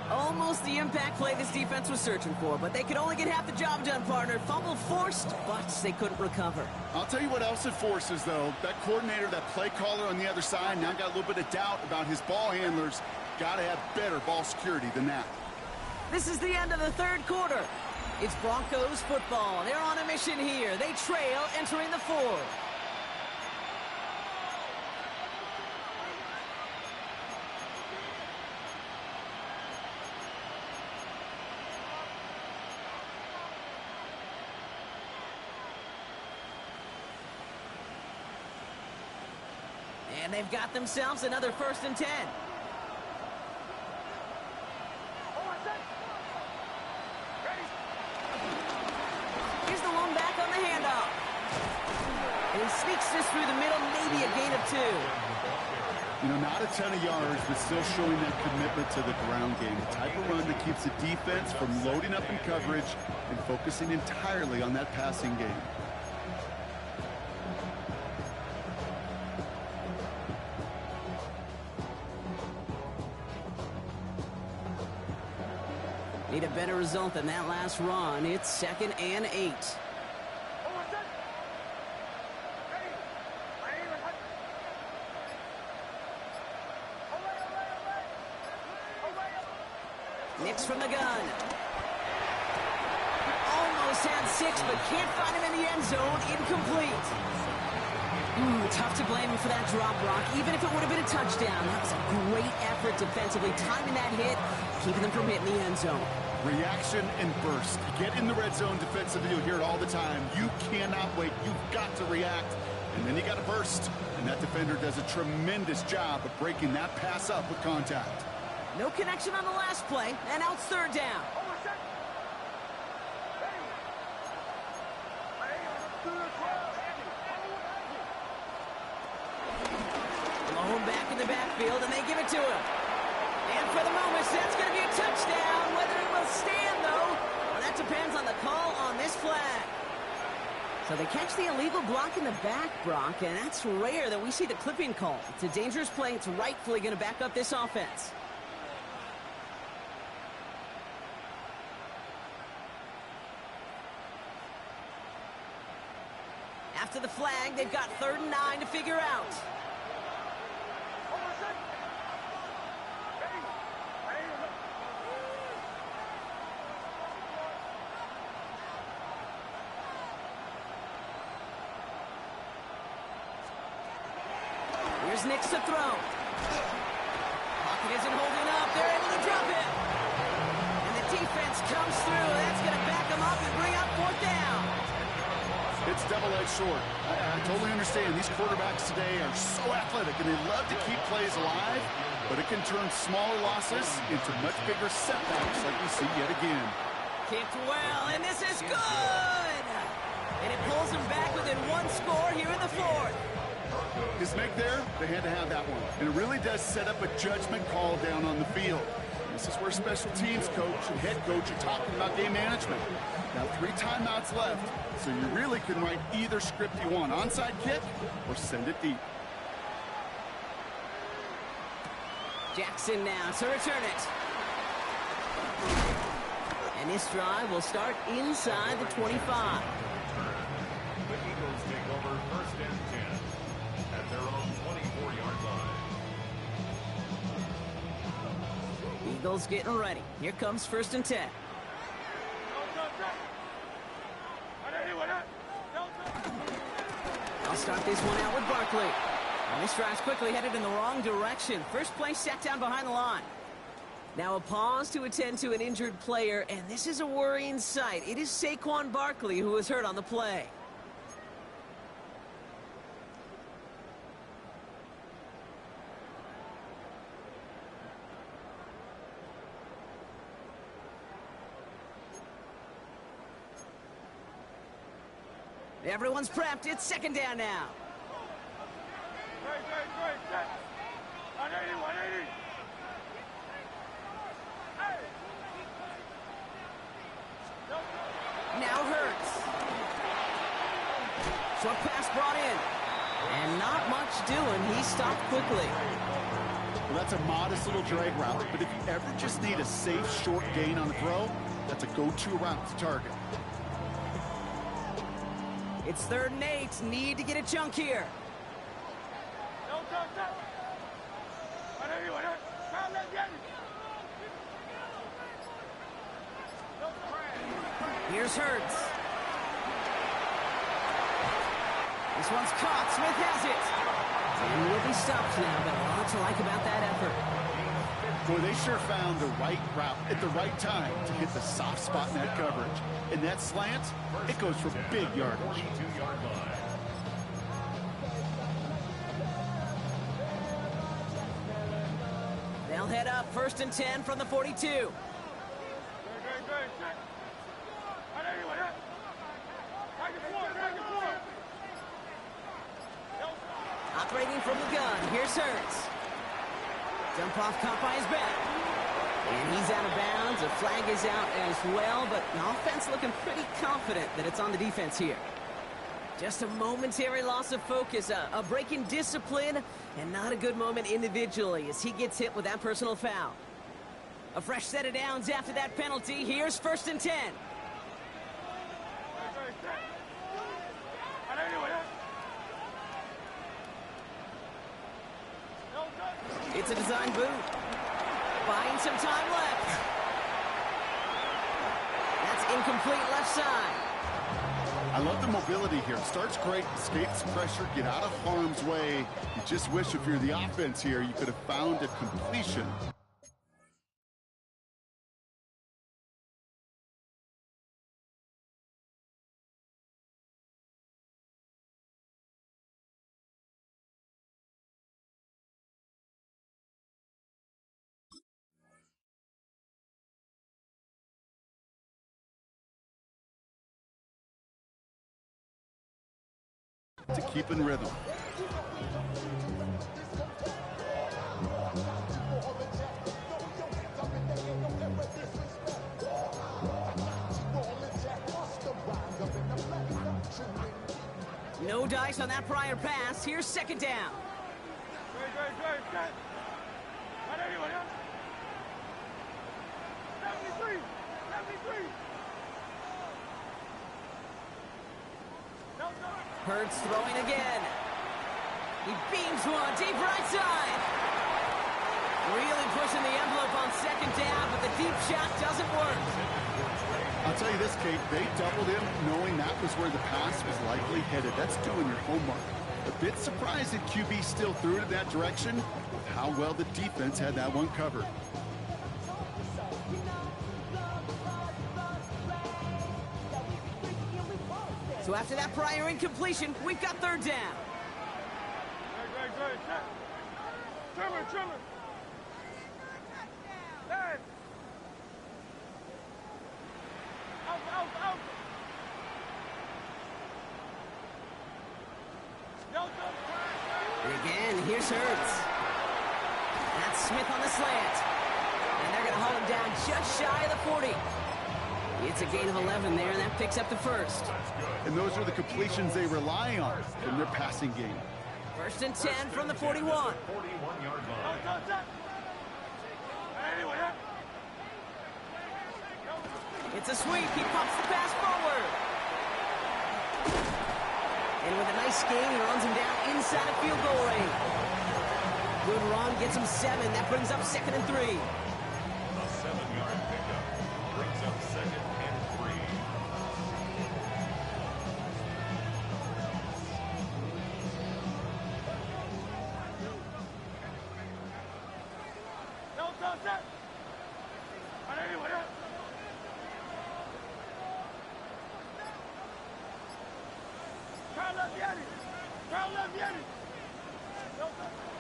Almost the impact play this defense was searching for, but they could only get half the job done, partner. Fumble forced, but they couldn't recover. I'll tell you what else it forces, though. That coordinator, that play caller on the other side, now got a little bit of doubt about his ball handlers. Got to have better ball security than that. This is the end of the third quarter. It's Broncos football. They're on a mission here. They trail entering the fourth. And they've got themselves another 1st and 10. Here's the one back on the handoff. And he sneaks this through the middle, maybe a gain of 2. You know, not a ton of yards, but still showing that commitment to the ground game. The type of run that keeps the defense from loading up in coverage and focusing entirely on that passing game. Need a better result than that last run. It's 2nd and 8. Nix from the gun. Almost had 6, but can't find him in the end zone. Incomplete. Tough to blame him for that drop, Brock. Even if it would have been a touchdown, that was a great effort defensively, timing that hit, keeping them from hitting the end zone. Reaction and burst. You get in the red zone defensively, you'll hear it all the time. You cannot wait. You've got to react, and then you got to burst. And that defender does a tremendous job of breaking that pass up with contact. No connection on the last play, and now it's 3rd down. Malone back in the backfield, and they give it to him. And for the moment, that's going to be a touchdown. Whether it will stand, though, well, that depends on the call on this flag. So they catch the illegal block in the back, Brock, and that's rare that we see the clipping call. It's a dangerous play. It's rightfully going to back up this offense. After the flag, they've got 3rd and 9 to figure out. Here's Nix to throw. Pocket isn't holding up. They're able to drop it. And the defense comes through. That's going to back them up and bring up 4th down. It's double-edged sword. I totally understand. These quarterbacks today are so athletic, and they love to keep plays alive, but it can turn smaller losses into much bigger setbacks like we see yet again. Kicked well, and this is good! And it pulls them back within one score here in the fourth. His make there, they had to have that one. And it really does set up a judgment call down on the field. This is where special teams coach and head coach are talking about game management. Now 3 timeouts left, so you really can write either script you want. Onside kick or send it deep. Jackson now to return it. And this drive will start inside the 25. The Eagles take over 1st and 10 at their own 24-yard line. Eagles getting ready. Here comes 1st and 10. I'll start this one out with Barkley. And this drive's quickly headed in the wrong direction. First play sat down behind the line. Now a pause to attend to an injured player, and this is a worrying sight. It is Saquon Barkley who was hurt on the play. Everyone's prepped. It's 2nd down now. Great. 180. Now Hurts. Short pass brought in. And not much doing. He stopped quickly. Well, that's a modest little drag route, but if you ever just need a safe, short gain on the throw, that's a go-to route to target. It's 3rd and 8. Need to get a chunk here. Here's Hurts. This one's caught. Smith has it. And will be stopped now, but a lot to like about that effort. Boy, they sure found the right route at the right time to hit the soft spot in that coverage. And that slant, it goes for big yardage. 42-yard line. They'll head up 1st and 10 from the 42. Operating from the gun, here's Hurts. Dump off caught by his back. And he's out of bounds. A flag is out as well, but the offense looking pretty confident that it's on the defense here. Just a momentary loss of focus, a break in discipline, and not a good moment individually as he gets hit with that personal foul. A fresh set of downs after that penalty. Here's 1st and 10. It's a design boot. Buying some time left. That's incomplete left side. I love the mobility here. Starts great, escapes pressure, get out of harm's way. You just wish if you're the offense here, you could have found a completion. To keep in rhythm. No dice on that prior pass. Here's 2nd down. Hurts throwing again. He beams one deep right side. Really pushing the envelope on 2nd down, but the deep shot doesn't work. I'll tell you this, Kate, they doubled him knowing that was where the pass was likely headed. That's doing your homework. A bit surprised that QB still threw it in that direction with how well the defense had that one covered. So after that prior incompletion, we've got 3rd down. Trimmer. And again, here's Hurts. That's Smith on the slant. And they're going to haul him down just shy of the 40. It's a gain of 11 there, and that picks up the first. And those are the completions they rely on in their passing game. First and 10 from the 41. 41-yard line. It's a sweep. He pumps the pass forward. And with a nice gain, he runs him down inside of field goal range. Good run, gets him 7. That brings up 2nd and 3. A 7-yard pickup brings up 2nd and 3.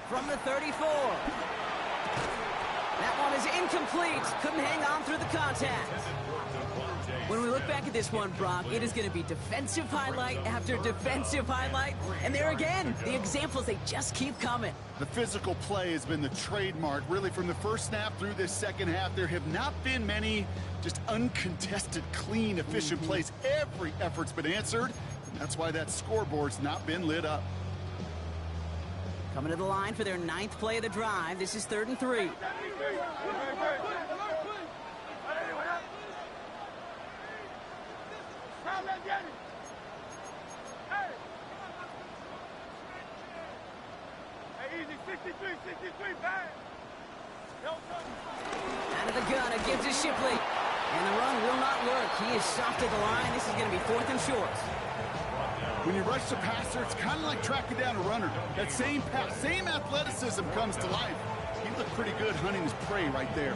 From the 34. That one is incomplete. Couldn't hang on through the contact. When we look back at this one, Brock, it is going to be defensive highlight after defensive highlight. And there again, the examples, they just keep coming. The physical play has been the trademark. Really, from the first snap through this second half, there have not been many just uncontested, clean, efficient plays. Every effort's been answered. And that's why that scoreboard's not been lit up. Coming to the line for their 9th play of the drive. This is 3rd and 3. Out of the gun, it gives to Shipley. And the run will not work. He is soft at the line. This is going to be 4th and short. When you rush the passer, it's kind of like tracking down a runner. That same pass, same athleticism comes to life. He looked pretty good hunting his prey right there.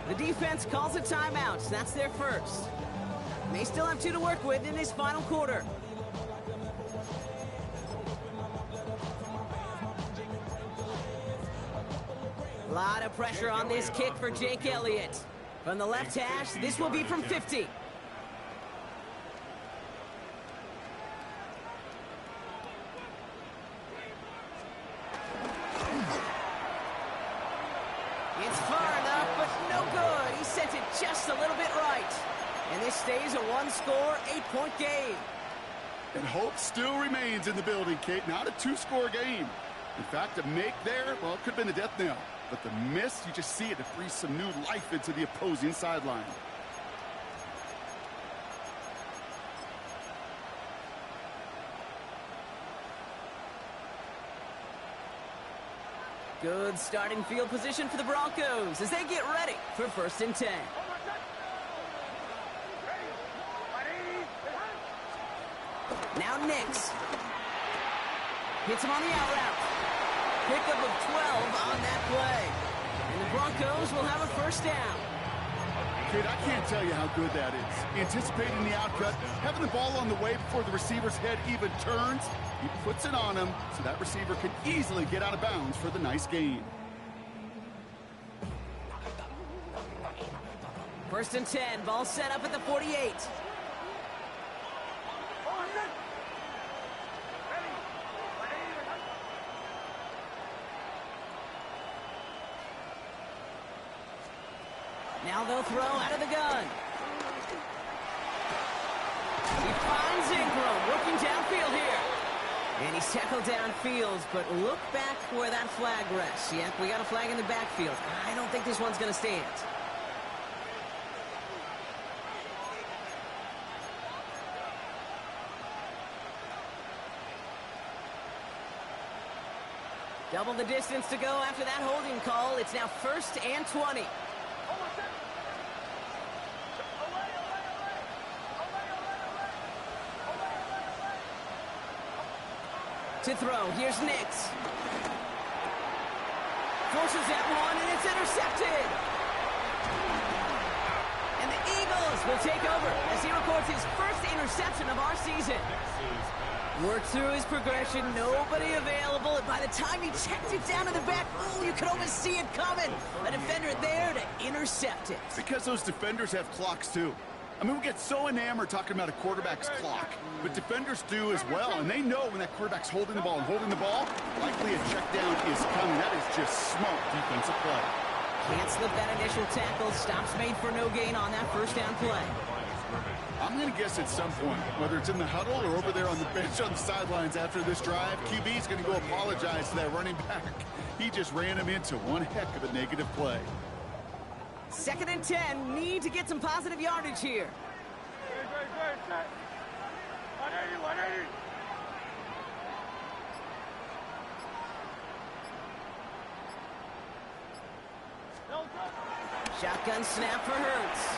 The defense calls a timeout. That's their first. They still have 2 to work with in this final quarter. A lot of pressure on this kick for Jake Elliott. From the left hash, this will be from 50. It's far enough, but no good. He sent it just a little bit right. And this stays a 1-score, 8-point game. And hope still remains in the building, Kate. Not a 2-score game. In fact, a make there, well, it could have been the death knell. But the miss, you just see it to breathe some new life into the opposing sideline. Good starting field position for the Broncos as they get ready for 1st and 10. Now Nix. Hits him on the out route. Pickup of 12 on that play. And the Broncos will have a 1st down. Kid, I can't tell you how good that is. Anticipating the outcut, having the ball on the way before the receiver's head even turns. He puts it on him so that receiver can easily get out of bounds for the nice gain. 1st and 10. Ball set up at the 48. Now they'll throw out of the gun. He finds Ingram working downfield here. And he's tackled downfield, but look back where that flag rests. Yeah, we got a flag in the backfield. I don't think this one's going to stand. Double the distance to go after that holding call. It's now 1st and 20. To throw, here's Nix. Forces that one, and it's intercepted. And the Eagles will take over as he records his 1st interception of our season. Worked through his progression, nobody available, and by the time he checked it down to the back, you could almost see it coming. A defender there to intercept it. Because those defenders have clocks too. I mean, we get so enamored talking about a quarterback's clock, but defenders do as well, and they know when that quarterback's holding the ball, likely a check down is coming. That is just smart defensive play. Can't slip that initial tackle. Stops made for no gain on that first down play. I'm going to guess at some point, whether it's in the huddle or over there on the bench on the sidelines after this drive, QB's going to go apologize to that running back. He just ran him into one heck of a negative play. 2nd and 10. Need to get some positive yardage here. Great, set. 180. Shotgun snap for Hurts.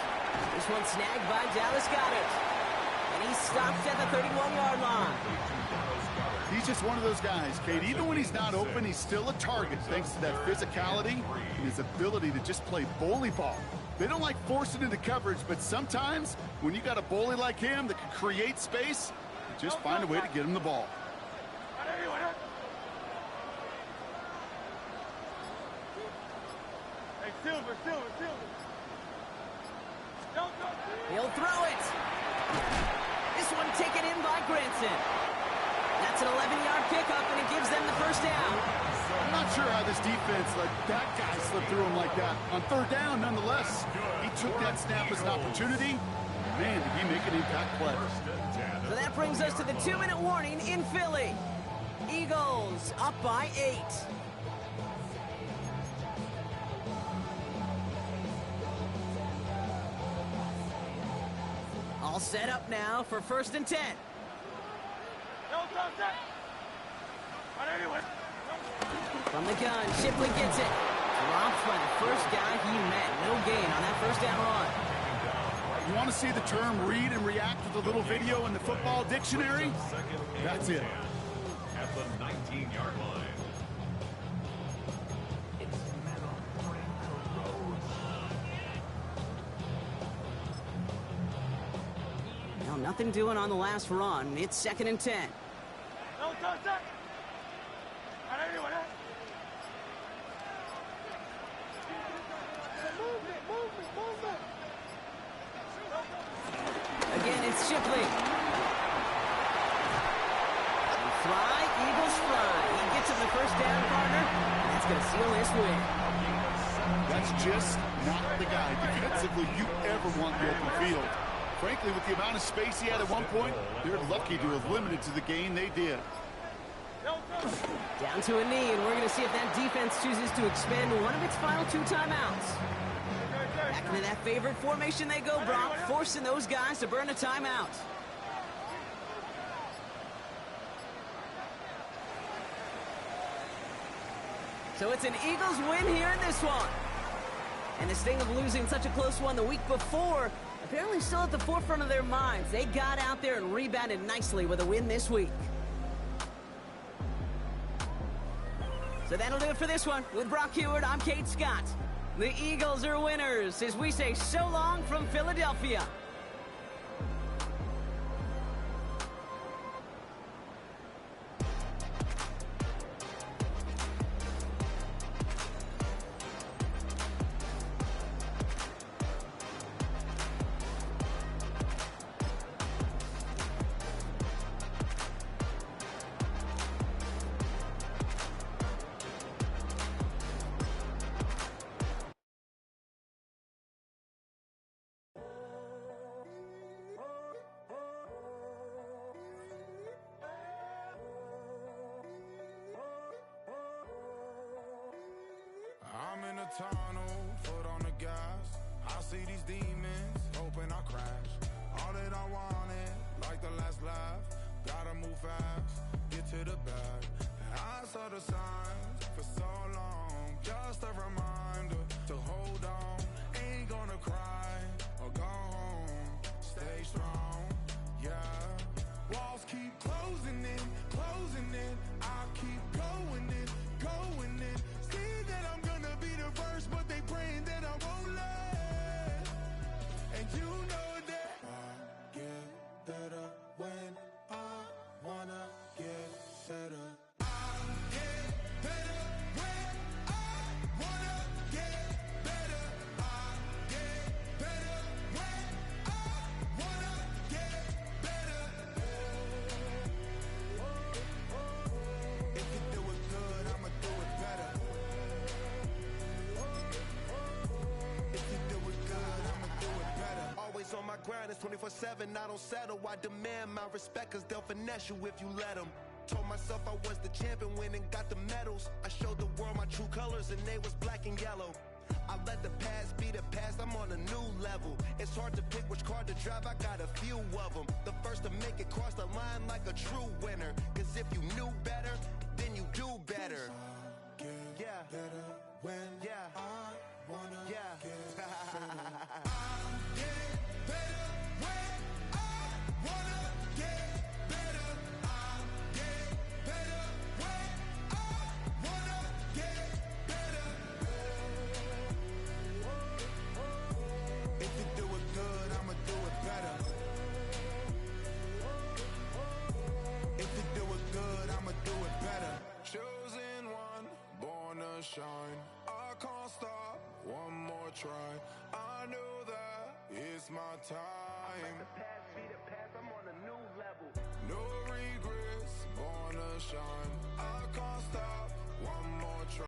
This one snagged by Dallas Goedert. And he stopped at the 31-yard line. He's just one of those guys, Kate. Even when he's not open, he's still a target thanks to that physicality and his ability to just play bully ball. They don't like forcing into coverage, but sometimes when you got a bully like him that can create space, you just find a way to get him the ball. Hey, Silver. He'll throw it. This one taken in by Granson. That's an 11-yard pickup, and it gives them the first down. I'm not sure how this defense let that guy slip through him like that. On 3rd down, nonetheless, he took that snap as an opportunity. Man, did he make an impact play. So that brings us to the 2-minute warning in Philly. Eagles up by 8. All set up now for 1st and 10. From the gun, Shipley gets it. Dropped by the first guy he met. No gain on that first down run. You want to see the term read and react with a little video in the football dictionary? That's it. At the 19-yard line. Well, nothing doing on the last run. It's 2nd and 10. Again, it's Shipley. Fly, Eagles fly. He gets him the first down, partner. And that's going to seal this win. That's just not the guy defensively you ever want in the open field. Frankly, with the amount of space he had at one point, they're lucky to have limited to the gain they did. Down to a knee, and we're going to see if that defense chooses to expend one of its final 2 timeouts. Back into that favorite formation they go, Brock, forcing those guys to burn a timeout. So it's an Eagles win here in this one. And the sting of losing such a close one the week before, apparently still at the forefront of their minds. They got out there and rebounded nicely with a win this week. So that'll do it for this one. With Brock Huard, I'm Kate Scott. The Eagles are winners as we say so long from Philadelphia. I'm in a tunnel, foot on the gas. I see these demons, hoping I crash. All that I wanted, like the last laugh. Gotta move fast, get to the bag. I saw the signs for so long, just a reminder to hold on. Ain't gonna cry or go home, stay strong, yeah. Walls keep closing in, I keep going in, going in. See that I'm gonna be the first, but they praying that I won't let. And you know that I get better when I wanna get better. I get better when I wanna get better. I get better when grind is 24/7. I don't settle. I demand my respect, cause they'll finesse you if you let them. Told myself I was the champion, went and got the medals. I showed the world my true colors, and they was black and yellow. I let the past be the past, I'm on a new level. It's hard to pick which car to drive, I got a few of them. The first to make it cross the line like a true winner. Cause if you knew better, then you do better. Yeah. Better when I wanna get better. I get better when I wanna get better. I get better when I wanna get better. If you do it good, I'ma do it better. If you do it good, I'ma do it better. Chosen one, born to shine. I can't stop, one more try. I know that it's my time.